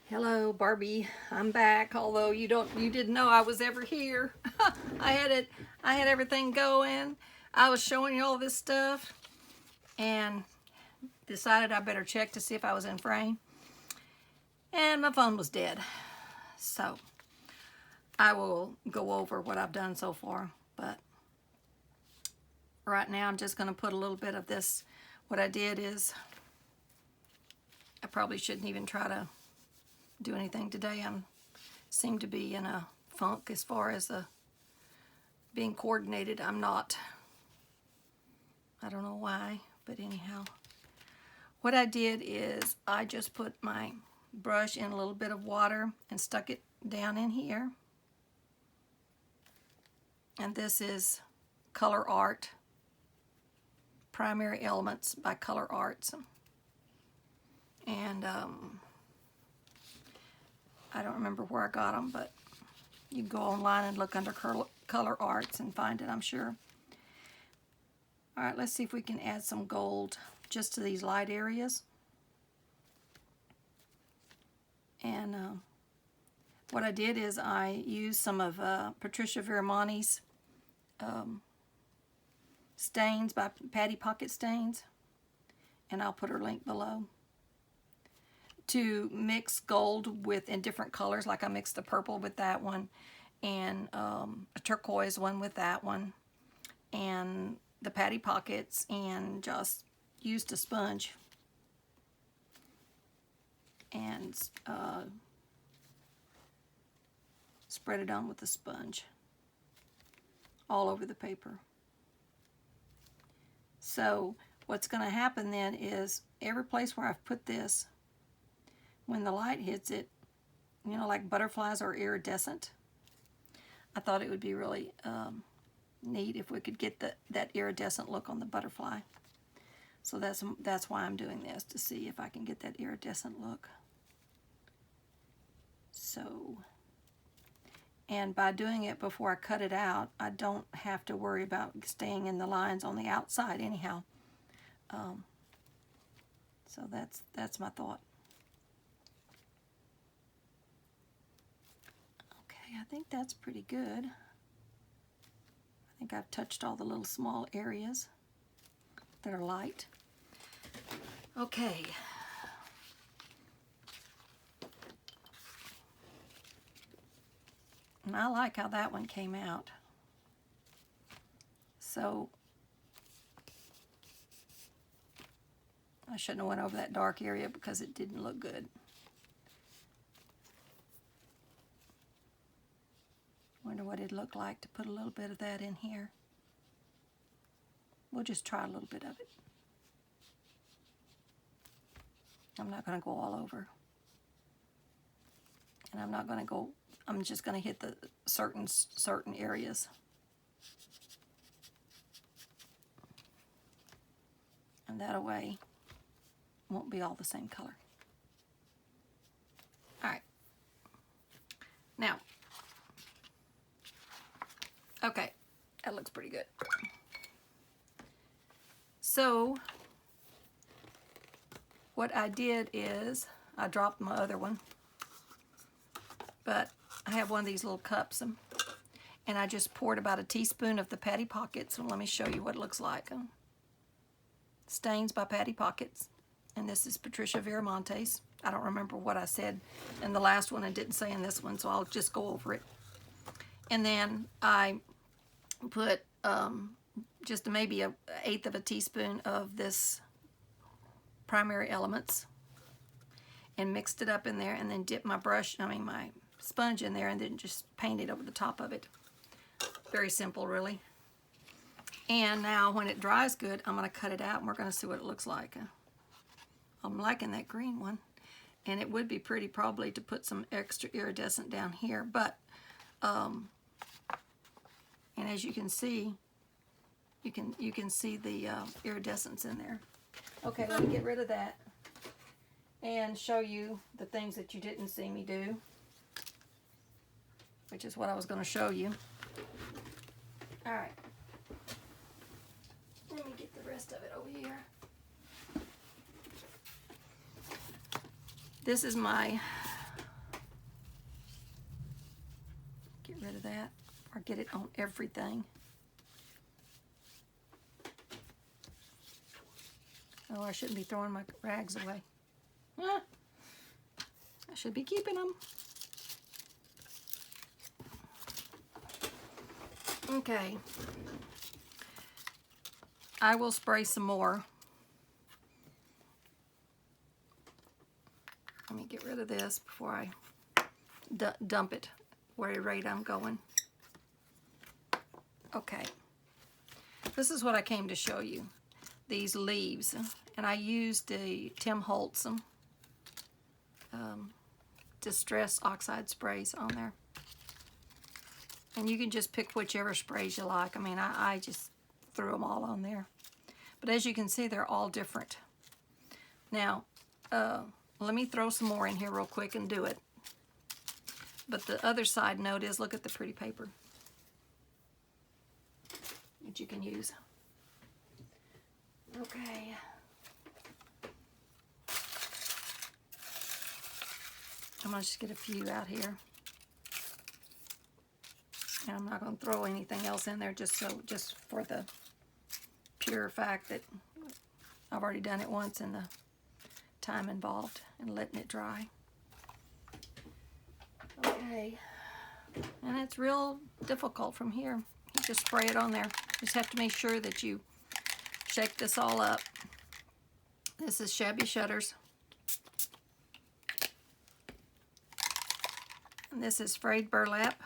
Hello, Barbie. I'm back. Although you didn't know I was ever here. I had everything going. I was showing you all this stuff and decided I better check to see if I was in frame. And my phone was dead. So I will go over what I've done so far. But right now I'm just going to put a little bit of this. What I did is I probably shouldn't even try to do anything today. I seem to be in a funk as far as being coordinated. I'm not. I don't know why, but anyhow. What I did is I just put my brush in a little bit of water and stuck it down in here. And this is Color Art, Primary Elements by Color Arts. And I don't remember where I got them, but you can go online and look under Color Arts and find it, I'm sure. All right, let's see if we can add some gold just to these light areas. And what I did is I used some of Patricia Viramonte's stains by Patty Pocket Stains, and I'll put her link below, to mix gold with in different colors. Like I mixed the purple with that one, and a turquoise one with that one, and the Patty Pockets, and just used a sponge and spread it on with the sponge all over the paper. So what's going to happen then is every place where I've put this, when the light hits it, you know, like butterflies are iridescent. I thought it would be really neat if we could get that iridescent look on the butterfly. So that's why I'm doing this, to see if I can get that iridescent look. So, and by doing it before I cut it out, I don't have to worry about staying in the lines on the outside anyhow. So that's my thought. Okay, I think that's pretty good. I think I've touched all the little small areas that are light. Okay. And I like how that one came out. So I shouldn't have went over that dark area because it didn't look good. Wonder what it'd look like to put a little bit of that in here. We'll just try a little bit of it. I'm not going to go all over. And I'm not going to go, I'm just going to hit the certain areas. And that way won't be all the same color. All right. Now, okay, that looks pretty good. So what I did is I dropped my other one, but I have one of these little cups, and I just poured about a teaspoon of the Patty Pockets. And let me show you what it looks like. Stains by Patty Pockets, and this is Patricia Viramonte's. I don't remember what I said in the last one and didn't say in this one, so I'll just go over it. And then I put just maybe an eighth of a teaspoon of this Primary Elements and mixed it up in there, and then dipped my my sponge in there, and then just painted over the top of it. Very simple, really. And now when it dries good, I'm going to cut it out, and we're going to see what it looks like. I'm liking that green one, and it would be pretty probably to put some extra iridescent down here, but and as you can see, you can see the iridescence in there. Okay, let me get rid of that and show you the things that you didn't see me do, which is what I was going to show you. All right. Let me get the rest of it over here. This is my or get it on everything. Oh, I shouldn't be throwing my rags away. I should be keeping them. Okay. I will spray some more. Let me get rid of this before I dump it where rate I'm going. Okay. This is what I came to show you. These leaves. And I used the Tim Holtz Distress Oxide sprays on there. And you can just pick whichever sprays you like. I mean, I just threw them all on there. But as you can see, they're all different. Now, let me throw some more in here real quick and do it. But the other side note is, look at the pretty paper that you can use. Okay. I'm going to just get a few out here. And I'm not going to throw anything else in there just for the pure fact that I've already done it once and the time involved in letting it dry. Okay. And it's real difficult from here. You just spray it on there. Just have to make sure that you shake this all up. This is Shabby Shutters. And this is Frayed Burlap.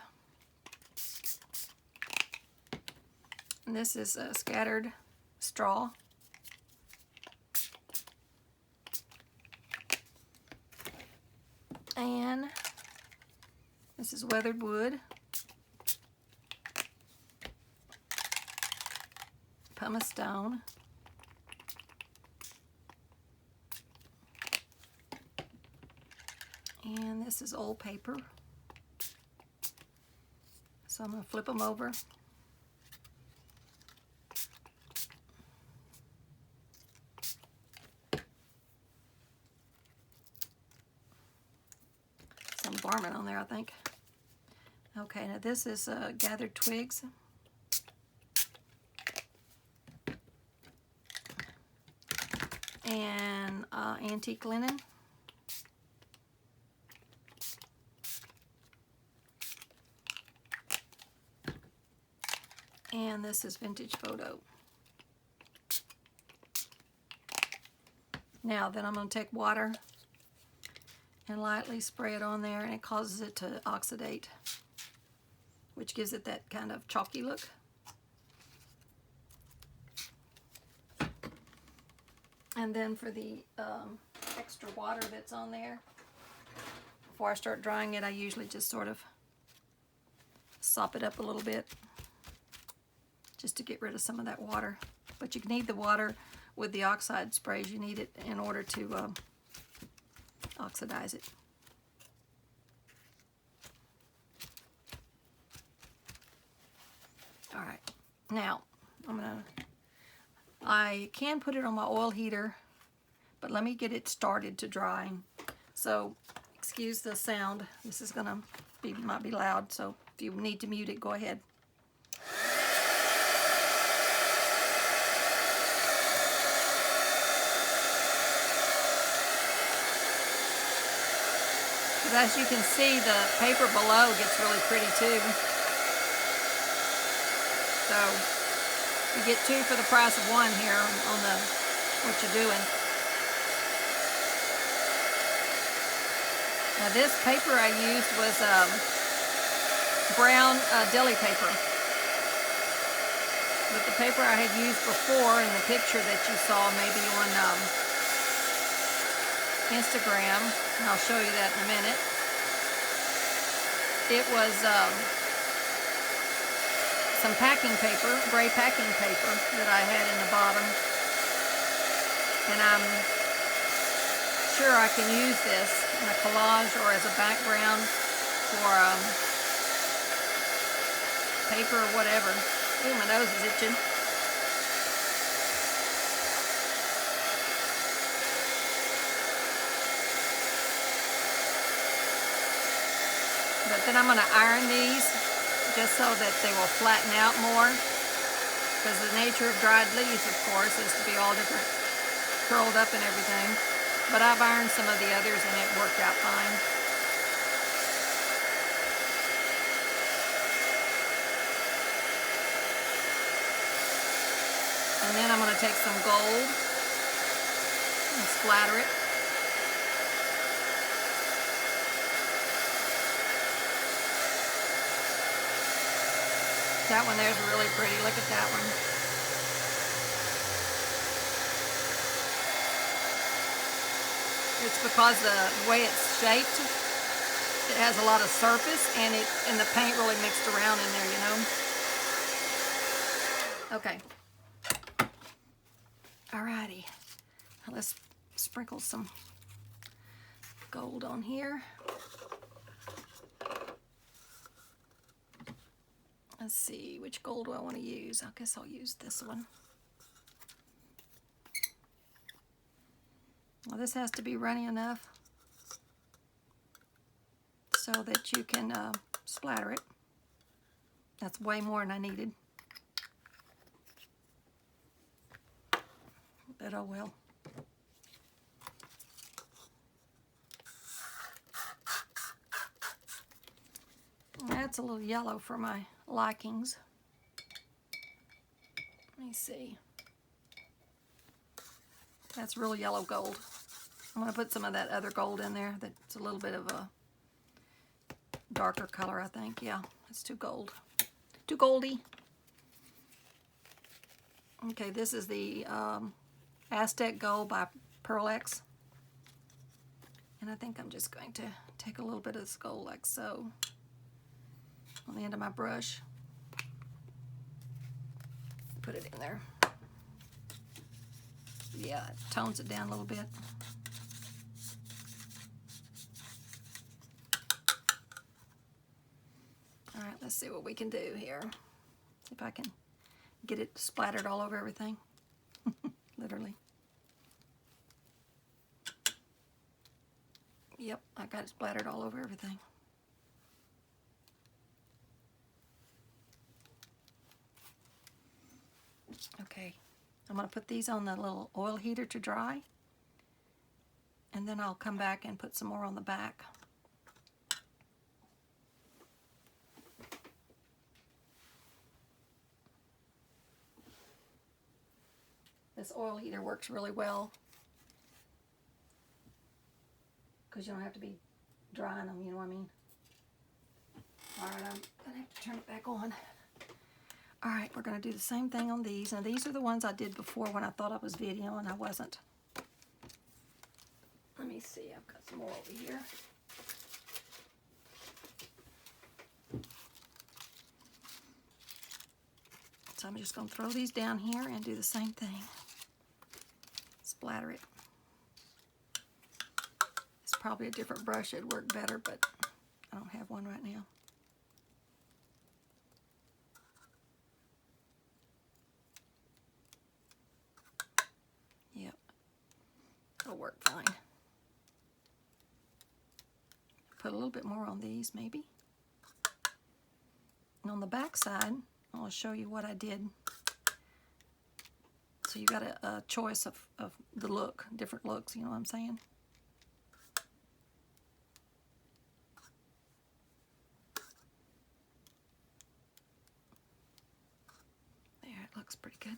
And this is Scattered Straw. And this is Weathered Wood. Pumice Stone. And this is Old Paper. So I'm going to flip them over. Some varmint on there, I think. Okay, now this is Gathered Twigs. And Antique Linen. And this is Vintage Photo. Now then I'm going to take water and lightly spray it on there, and it causes it to oxidate, which gives it that kind of chalky look. And then for the extra water that's on there, before I start drying it, I usually just sort of sop it up a little bit just to get rid of some of that water. But you need the water with the oxide sprays. You need it in order to oxidize it. All right, now I can put it on my oil heater, but let me get it started to drying. So excuse the sound. This is gonna might be loud, so if you need to mute it, go ahead. As you can see, the paper below gets really pretty too. So you get two for the price of one here on what you're doing. Now this paper I used was brown deli paper. But the paper I had used before in the picture that you saw maybe on Instagram, and I'll show you that in a minute. It was some packing paper, gray packing paper that I had in the bottom, and I'm sure I can use this in a collage or as a background for paper or whatever. Ooh, my nose is itching. But then I'm going to iron these just so that they will flatten out more. Because the nature of dried leaves, of course, is to be all different, curled up and everything. But I've ironed some of the others and it worked out fine. And then I'm going to take some gold and splatter it. That one there's really pretty. Look at that one. It's because the way it's shaped, it has a lot of surface and the paint really mixed around in there, you know. Okay. Alrighty. Now let's sprinkle some gold on here. Let's see, which gold do I want to use? I guess I'll use this one. Well, this has to be runny enough so that you can splatter it. That's way more than I needed. But oh well. That's a little yellow for my likings. Let me see. That's real yellow gold. I'm going to put some of that other gold in there that's a little bit of a darker color, I think. Yeah, it's too gold. Too goldy. Okay, this is the Aztec Gold by Pearl-Ex. And I think I'm just going to take a little bit of this gold like so on the end of my brush. Put it in there. Yeah, it tones it down a little bit. All right, let's see what we can do here. See if I can get it splattered all over everything. Literally. Yep, I got it splattered all over everything. Okay, I'm going to put these on the little oil heater to dry. And then I'll come back and put some more on the back. This oil heater works really well because you don't have to be drying them, you know what I mean? All right, I'm going to have to turn it back on. All right, we're going to do the same thing on these. Now, these are the ones I did before when I thought I was videoing and I wasn't. Let me see, I've got some more over here. So I'm just going to throw these down here and do the same thing. Splatter it. It's probably a different brush, it'd work better, but I don't have one right now. Yep, it'll work fine. Put a little bit more on these, maybe. And on the back side, I'll show you what I did. So you got a choice of the look, different looks, you know what I'm saying? There, it looks pretty good.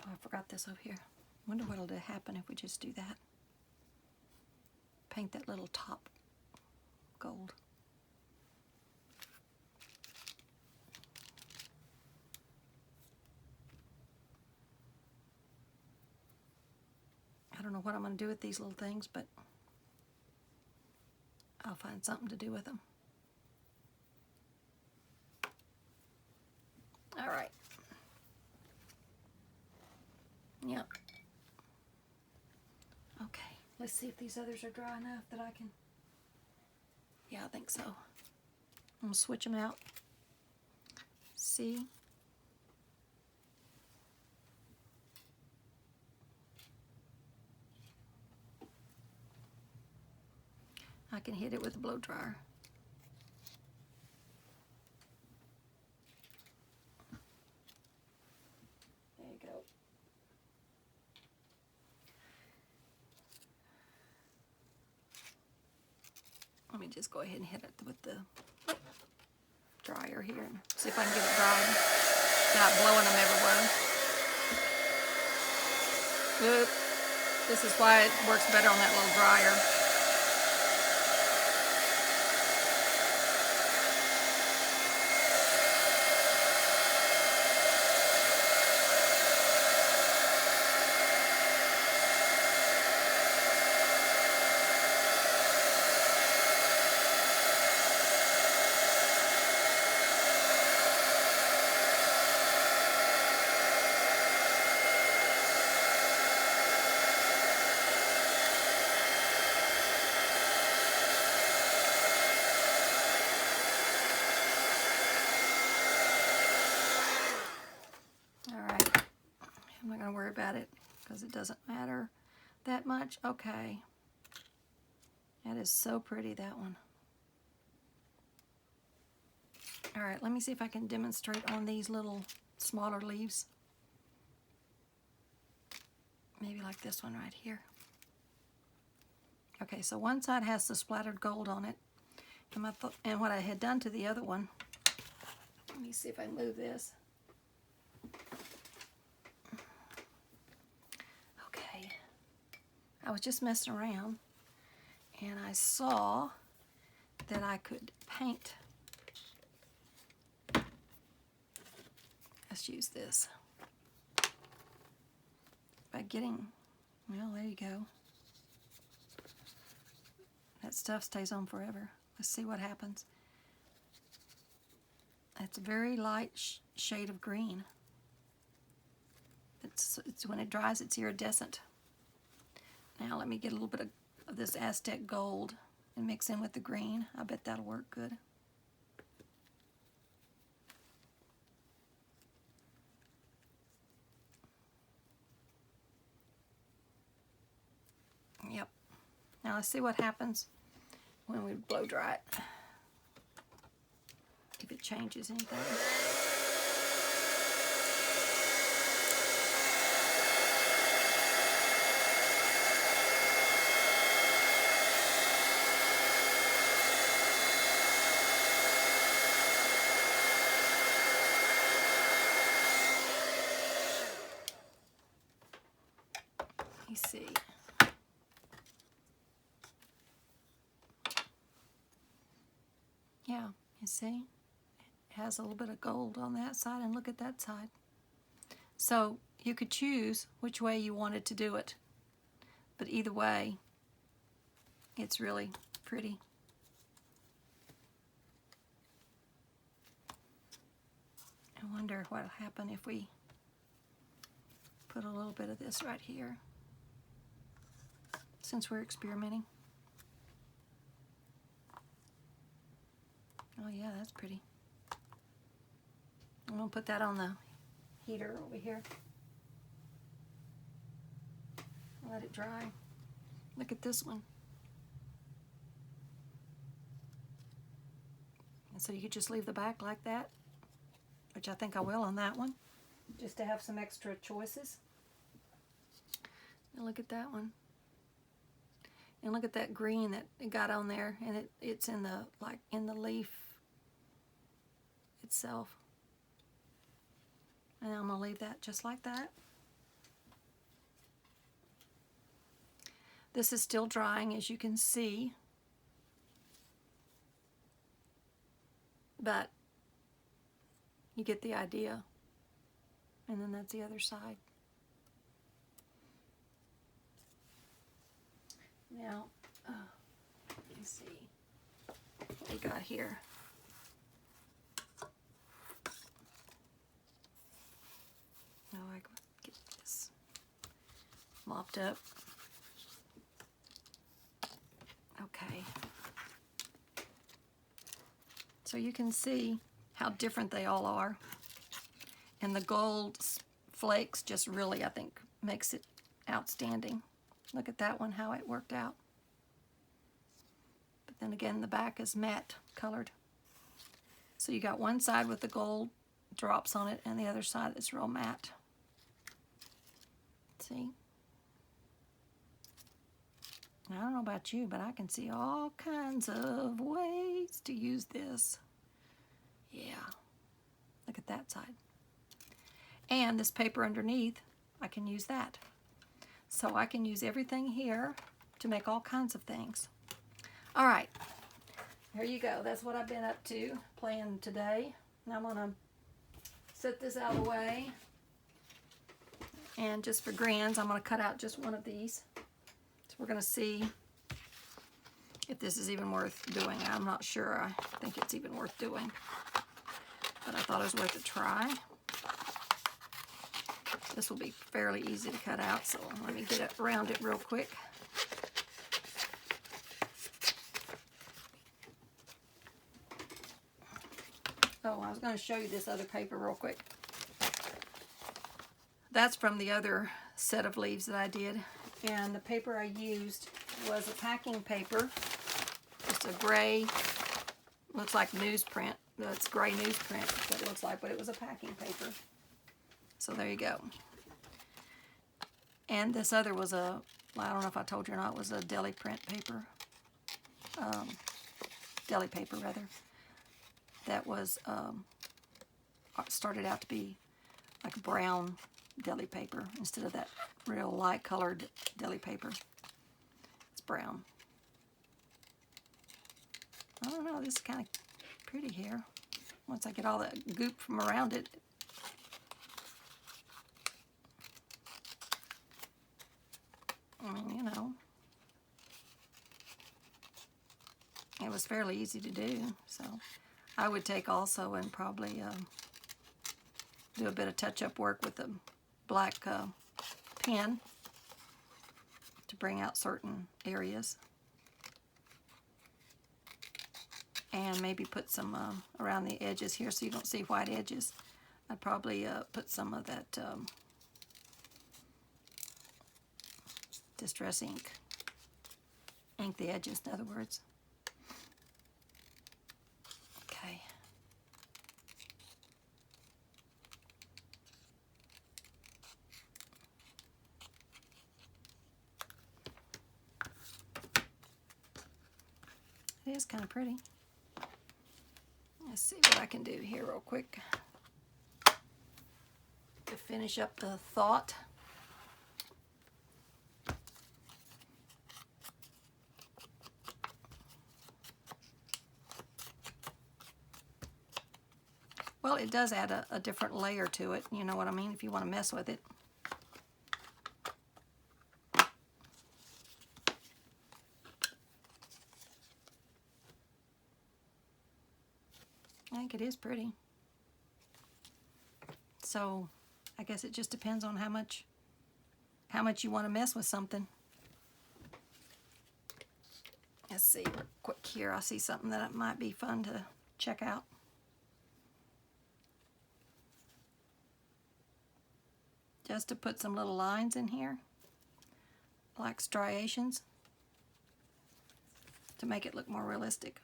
Oh, I forgot this over here. Wonder what'll happen if we just do that. Paint that little top gold. I don't know what I'm going to do with these little things, but I'll find something to do with them. All right. Yep. Okay, let's see if these others are dry enough that I can... Yeah, I think so. I'm going to switch them out. See? I can hit it with a blow dryer. There you go. Let me just go ahead and hit it with the dryer here and see if I can get it dried without blowing them everywhere. Good. This is why it works better on that little dryer. About it because it doesn't matter that much. Okay, that is so pretty, that one. All right, let me see if I can demonstrate on these little smaller leaves. Maybe like this one right here. Okay, so one side has the splattered gold on it, and what I had done to the other one, let me see if I move this. I was just messing around and I saw that I could paint. Let's use this. By getting, well, there you go. That stuff stays on forever. Let's see what happens. It's a very light shade of green. It's when it dries, it's iridescent. Now let me get a little bit of this Aztec gold and mix in with the green. I bet that'll work good. Yep. Now let's see what happens when we blow dry it. If it changes anything. See. Yeah, you see? It has a little bit of gold on that side, and look at that side. So you could choose which way you wanted to do it, but either way, it's really pretty. I wonder what'll happen if we put a little bit of this right here, since we're experimenting. Oh yeah, that's pretty. I'm gonna put that on the heater over here. Let it dry. Look at this one. And so you could just leave the back like that, which I think I will on that one, just to have some extra choices. And look at that one. And look at that green that it got on there, and it's in the in the leaf itself. And I'm gonna leave that just like that. This is still drying, as you can see, but you get the idea. And then that's the other side. Now, let me see what we got here. Oh, I get this mopped up. Okay. So you can see how different they all are. And the gold flakes just really, I think, makes it outstanding. Look at that one, how it worked out. But then again, the back is matte colored. So you got one side with the gold drops on it and the other side that's real matte. See? I don't know about you, but I can see all kinds of ways to use this. Yeah. Look at that side. And this paper underneath, I can use that. So I can use everything here to make all kinds of things. All right. Here you go. That's what I've been up to playing today. Now I'm going to set this out of the way. And just for grins, I'm going to cut out just one of these. So we're going to see if this is even worth doing. I'm not sure. I think it's even worth doing. But I thought it was worth a try. This will be fairly easy to cut out, so let me get it around it real quick. Oh, I was going to show you this other paper real quick. That's from the other set of leaves that I did. And the paper I used was a packing paper. Just a gray, looks like newsprint. That's gray newsprint, what it looks like, but it was a packing paper. So there you go. And this other was a, I don't know if I told you or not, was a deli print paper. Deli paper, rather. That was, started out to be like a brown deli paper instead of that real light colored deli paper. It's brown. I don't know, this is kind of pretty here. Once I get all that goop from around it. I mean, you know, it was fairly easy to do, so I would take also and probably do a bit of touch-up work with the black pen to bring out certain areas, and maybe put some around the edges here so you don't see white edges. I'd probably put some of that Distress ink. Ink the edges, in other words. Okay. It is kind of pretty. Let's see what I can do here real quick to finish up the thought. Well, it does add a different layer to it, you know what I mean, if you want to mess with it. I think it is pretty. So, I guess it just depends on how much you want to mess with something. Let's see real quick here. I see something that might be fun to check out. Just to put some little lines in here, like striations, to make it look more realistic.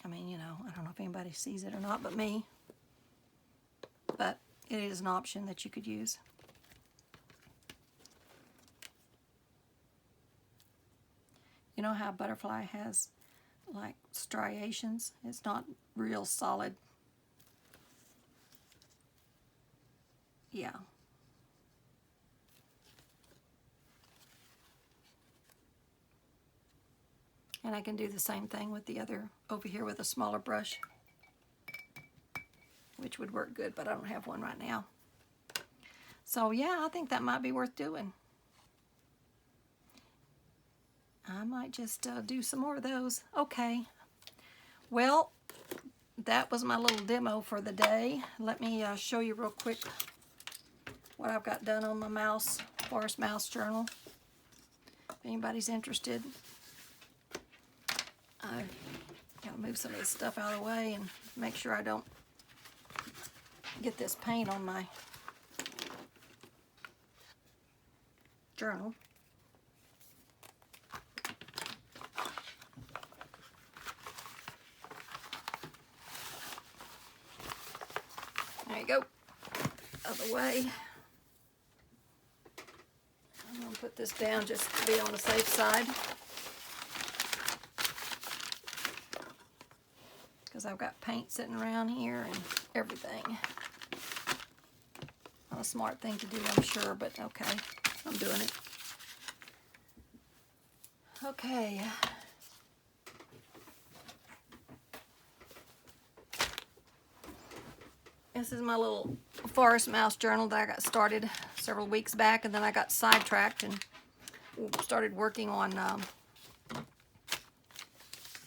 I mean, you know, I don't know if anybody sees it or not but me, but it is an option that you could use. You know how butterfly has like striations? It's not real solid. Yeah. And I can do the same thing with the other over here with a smaller brush, which would work good, but I don't have one right now. So yeah, I think that might be worth doing. I might just do some more of those. Okay. Well, that was my little demo for the day. Let me show you real quick what I've got done on my Forest Mouse journal. If anybody's interested. I've got to move some of this stuff out of the way and make sure I don't get this paint on my journal. go. Other way. I'm going to put this down just to be on the safe side. Because I've got paint sitting around here and everything. Not a smart thing to do, I'm sure, but okay, I'm doing it. Okay. This is my little Forest Mouse journal that I got started several weeks back, and then I got sidetracked and started working on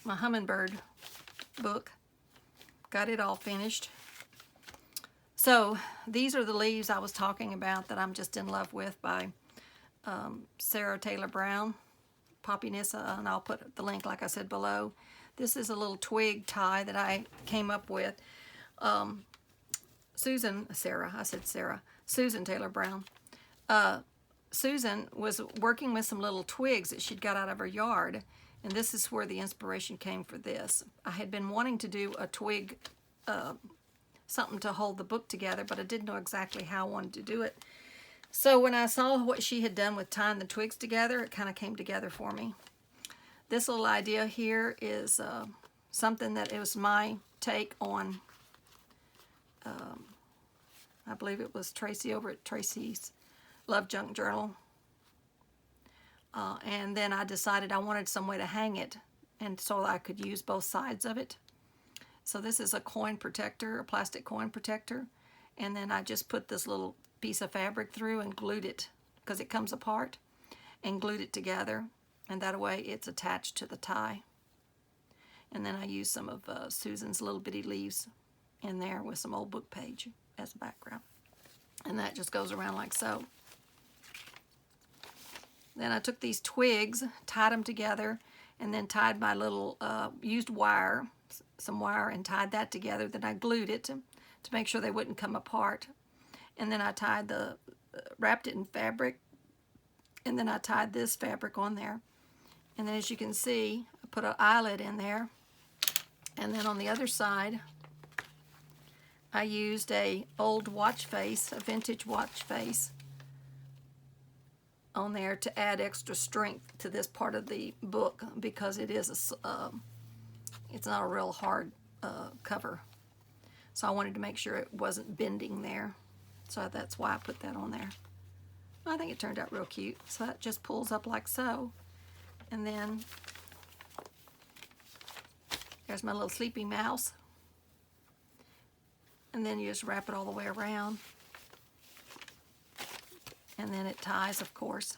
my hummingbird book. Got it all finished. So these are the leaves I was talking about that I'm just in love with by Sarah Taylor Brown, Poppinissa, and I'll put the link, like I said, below. This is a little twig tie that I came up with. Susan Taylor Brown. Susan was working with some little twigs that she'd got out of her yard, and this is where the inspiration came for this. I had been wanting to do a twig, something to hold the book together, but I didn't know exactly how I wanted to do it. So when I saw what she had done with tying the twigs together, it kind of came together for me. This little idea here is something that it was my take on, I believe it was Tracy over at Tracy's Love Junk Journal. And then I decided I wanted some way to hang it, and so I could use both sides of it. So this is a coin protector, a plastic coin protector. And then I just put this little piece of fabric through and glued it, because it comes apart, and glued it together. And that way it's attached to the tie. And then I used some of Susan's little bitty leaves in there with some old book page as a background. And that just goes around like so. Then I took these twigs, tied them together, and then tied my little, used wire, some wire, and tied that together. Then I glued it to make sure they wouldn't come apart. And then I tied wrapped it in fabric, and then I tied this fabric on there. And then as you can see, I put an eyelet in there. And then on the other side, I used a old watch face, a vintage watch face, on there to add extra strength to this part of the book, because it is it's not a real hard cover. So I wanted to make sure it wasn't bending there. So that's why I put that on there. I think it turned out real cute. So that just pulls up like so. And then there's my little sleepy mouse. And then you just wrap it all the way around. And then it ties, of course,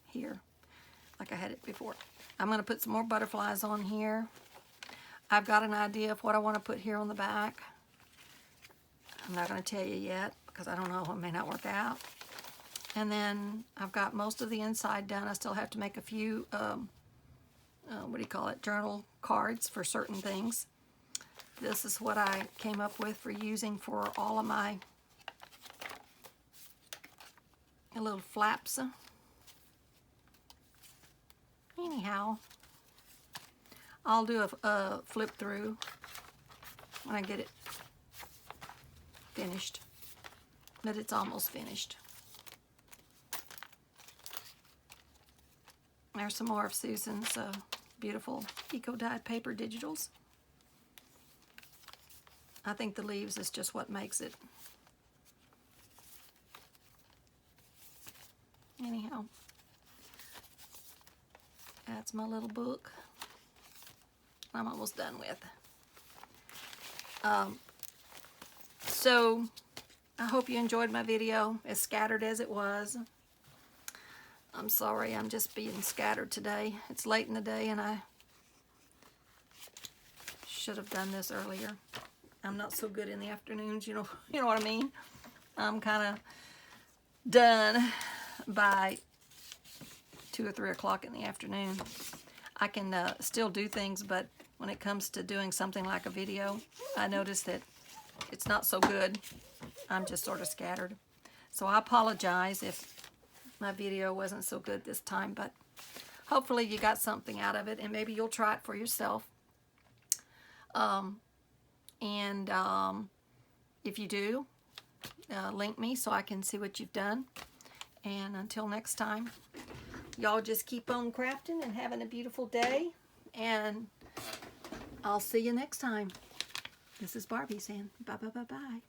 here, like I had it before. I'm going to put some more butterflies on here. I've got an idea of what I want to put here on the back. I'm not going to tell you yet, because I don't know, it may not work out. And then I've got most of the inside done. I still have to make a few, journal cards for certain things. This is what I came up with for using for all of my little flaps. Anyhow, I'll do a flip through when I get it finished, but it's almost finished. There's some more of Susan's beautiful eco-dyed paper digitals. I think the leaves is just what makes it. Anyhow, that's my little book I'm almost done with. So I hope you enjoyed my video, as scattered as it was. I'm sorry, I'm just being scattered today. It's late in the day and I should have done this earlier. I'm not so good in the afternoons, you know what I mean? I'm kind of done by 2 or 3 o'clock in the afternoon. I can still do things, but when it comes to doing something like a video, I notice that it's not so good. I'm just sort of scattered. So I apologize if my video wasn't so good this time, but hopefully you got something out of it, and maybe you'll try it for yourself. If you do, link me so I can see what you've done. And until next time, y'all just keep on crafting and having a beautiful day. And I'll see you next time. This is Barbie saying bye, bye, bye, bye.